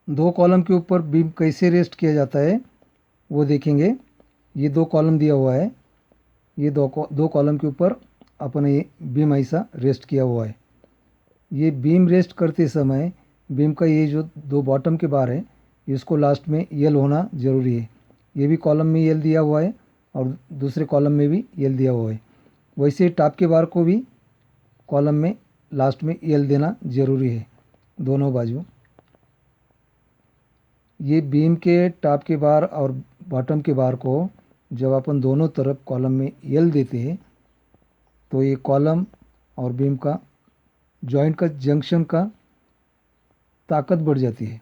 दो कॉलम के ऊपर बीम कैसे रेस्ट किया जाता है वो देखेंगे। ये दो कॉलम दिया हुआ है, ये दो कॉलम के ऊपर अपन ये बीम ऐसा रेस्ट किया हुआ है। ये बीम रेस्ट करते समय बीम का ये जो दो बॉटम के बार है इसको लास्ट में यल होना ज़रूरी है। ये भी कॉलम में यल दिया हुआ है और दूसरे कॉलम में भी यल दिया हुआ है। वैसे टॉप के बार को भी कॉलम में लास्ट में यल देना ज़रूरी है दोनों बाजू। ये बीम के टॉप के बार और बॉटम के बार को जब अपन दोनों तरफ कॉलम में यल देते हैं तो ये कॉलम और बीम का जॉइंट का जंक्शन का ताकत बढ़ जाती है।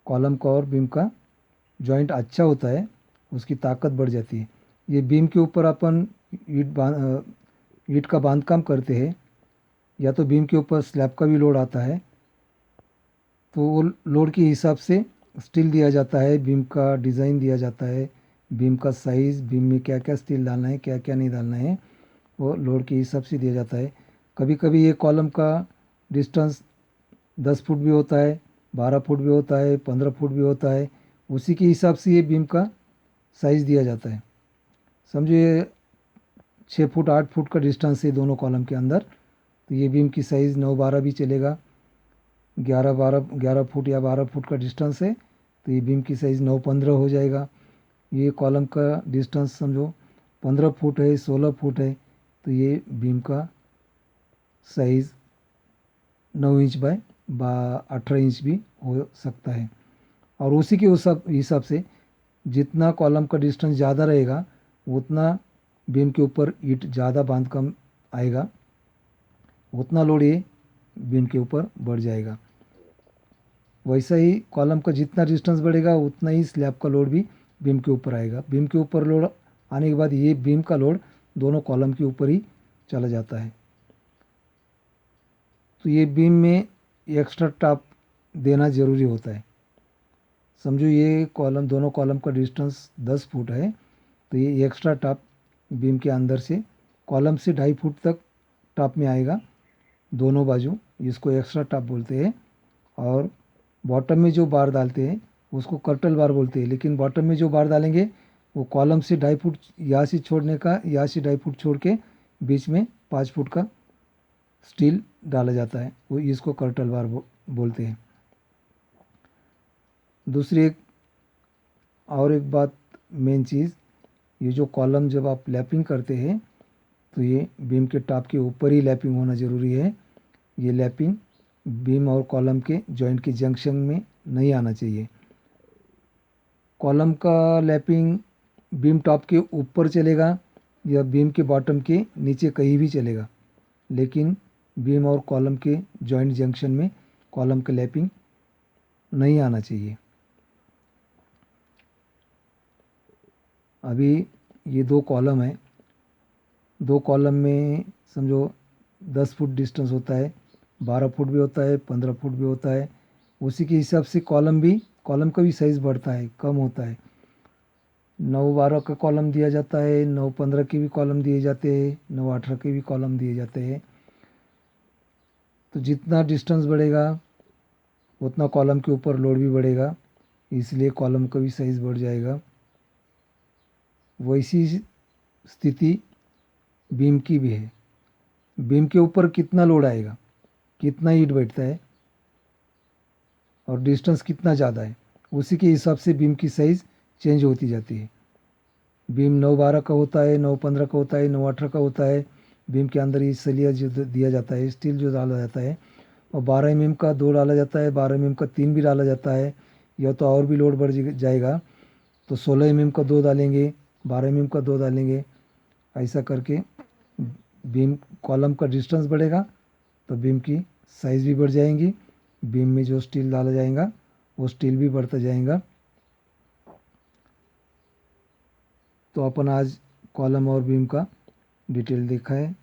कॉलम का और बीम का जॉइंट अच्छा होता है, उसकी ताकत बढ़ जाती है। ये बीम के ऊपर अपन ईंट का बांधकाम करते हैं या तो बीम के ऊपर स्लैब का भी लोड आता है, तो वो लोड के हिसाब से स्टील दिया जाता है, बीम का डिज़ाइन दिया जाता है, बीम का साइज़, बीम में क्या क्या स्टील डालना है क्या क्या नहीं डालना है वो लोड के हिसाब से दिया जाता है। कभी कभी ये कॉलम का डिस्टेंस 10 फुट भी होता है, 12 फुट भी होता है, 15 फुट भी होता है। उसी के हिसाब से ये बीम का साइज़ दिया जाता है। समझो ये 6 फुट 8 फुट का डिस्टेंस है दोनों कॉलम के अंदर, तो ये बीम की साइज़ 9 12 भी चलेगा। 11 फुट या 12 फुट का डिस्टेंस है तो ये बीम की साइज़ 9 15 हो जाएगा। ये कॉलम का डिस्टेंस समझो 15 फुट है, 16 फुट है, तो ये बीम का साइज़ 9 इंच बाय 18 इंच भी हो सकता है। और उसी के उस हिसाब से जितना कॉलम का डिस्टेंस ज़्यादा रहेगा उतना बीम के ऊपर ईंट ज़्यादा बांध कम आएगा, उतना लोड ये बीम के ऊपर बढ़ जाएगा। वैसा ही कॉलम का जितना डिस्टेंस बढ़ेगा उतना ही स्लैब का लोड भी बीम के ऊपर आएगा। बीम के ऊपर लोड आने के बाद ये बीम का लोड दोनों कॉलम के ऊपर ही चला जाता है। तो ये बीम में एक्स्ट्रा टॉप देना ज़रूरी होता है। समझो ये कॉलम दोनों कॉलम का डिस्टेंस 10 फुट है तो ये एक्स्ट्रा टॉप बीम के अंदर से कॉलम से 2.5 फुट तक टॉप में आएगा दोनों बाजू, इसको एक्स्ट्रा टॉप बोलते हैं। और बॉटम में जो बार डालते हैं उसको कर्टल बार बोलते हैं, लेकिन बॉटम में जो बार डालेंगे वो कॉलम से 2.5 फुट यहाँ से छोड़ने का, यहाँ से 2.5 फुट छोड़ के बीच में 5 फुट का स्टील डाला जाता है, वो इसको कर्टल बार बोलते हैं। दूसरी एक बात, मेन चीज़, ये जो कॉलम जब आप लैपिंग करते हैं तो ये बीम के टॉप के ऊपर ही लैपिंग होना ज़रूरी है। ये लैपिंग बीम और कॉलम के जॉइंट के जंक्शन में नहीं आना चाहिए। कॉलम का लैपिंग बीम टॉप के ऊपर चलेगा या बीम के बॉटम के नीचे कहीं भी चलेगा, लेकिन बीम और कॉलम के जॉइंट जंक्शन में कॉलम का लैपिंग नहीं आना चाहिए। अभी ये दो कॉलम है, दो कॉलम में समझो 10 फुट डिस्टेंस होता है, 12 फुट भी होता है, 15 फुट भी होता है। उसी के हिसाब से कॉलम का भी साइज़ बढ़ता है कम होता है। 9 12 का कॉलम दिया जाता है, 9 15 के भी कॉलम दिए जाते हैं, 9 18 के भी कॉलम दिए जाते हैं। तो जितना डिस्टेंस बढ़ेगा उतना कॉलम के ऊपर लोड भी बढ़ेगा, इसलिए कॉलम का भी साइज़ बढ़ जाएगा। वैसी स्थिति बीम की भी है। बीम के ऊपर कितना लोड आएगा, कितना ईंट बैठता है और डिस्टेंस कितना ज़्यादा है, उसी के हिसाब से बीम की साइज़ चेंज होती जाती है। बीम 9 12 का होता है, 9 15 का होता है, 9 18 का होता है। बीम के अंदर ये सलिया जो दिया जाता है, स्टील जो डाला जाता है, और 12 mm का 2 डाला जाता है, 12 mm का 3 भी डाला जाता है। या तो और भी लोड बढ़ जाएगा तो 16 mm का 2 डालेंगे, 12 mm का 2 डालेंगे। ऐसा करके बीम कॉलम का डिस्टेंस बढ़ेगा तो बीम की साइज़ भी बढ़ जाएंगी, बीम में जो स्टील डाला जाएगा वो स्टील भी बढ़ता जाएगा। तो अपन आज कॉलम और बीम का डिटेल देखा है।